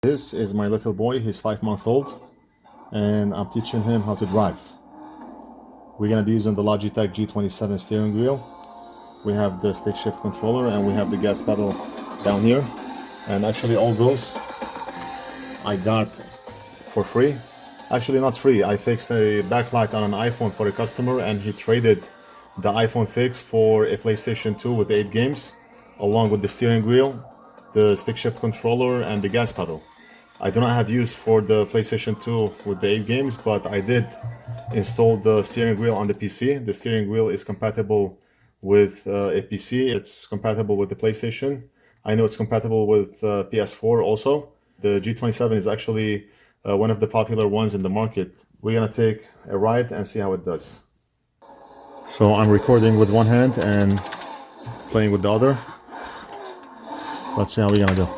This is my little boy. He's 5 months old, and I'm teaching him how to drive. We're gonna be using the Logitech G27 steering wheel. We have the stick shift controller, and we have the gas pedal down here. And actually all those I got for free. Actually not free, I fixed a backlight on an iPhone for a customer, and he traded the iPhone fix for a PlayStation 2 with 8 games, along with the steering wheel, the stick shift controller, and the gas pedal. I do not have use for the PlayStation 2 with the 8 games, but I did install the steering wheel on the PC. The steering wheel is compatible with a PC. It's compatible with the PlayStation. I know it's compatible with PS4 also. The G27 is actually one of the popular ones in the market. We're gonna take a ride and see how it does. So I'm recording with one hand and playing with the other. Let's see how we're gonna go.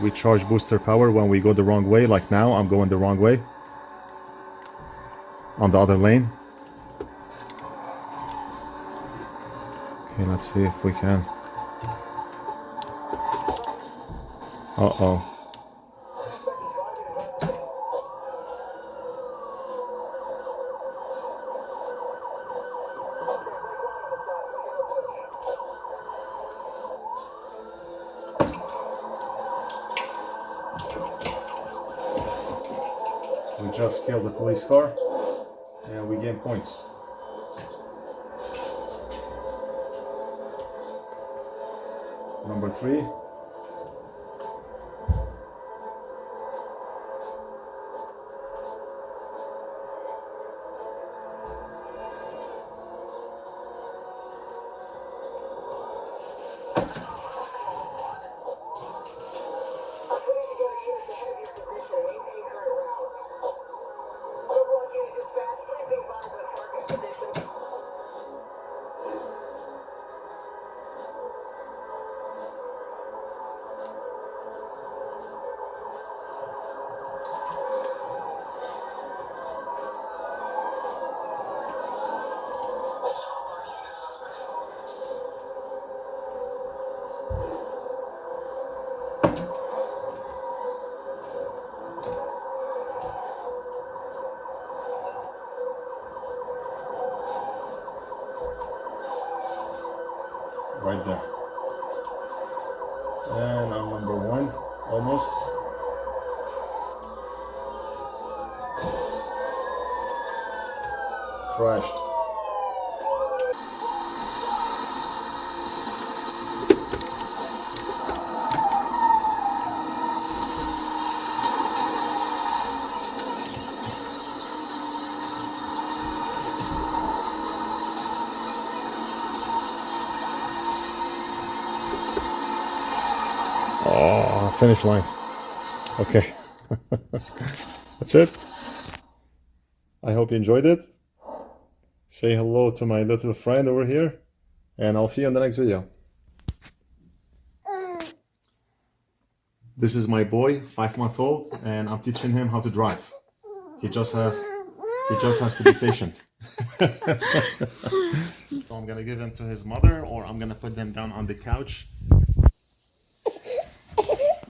We charge booster power when we go the wrong way, like now I'm going the wrong way on the other lane. Okay, let's see if we can. Uh-oh. We just killed the police car and we gain points. Number 3. Right there. And I'm number 1, almost. Crashed. Oh, finish line. Okay. That's it. I hope you enjoyed it. Say hello to my little friend over here, and I'll see you in the next video. This is my boy, 5 months old, and I'm teaching him how to drive. He just has to be patient. So I'm gonna give him to his mother, or I'm gonna put them down on the couch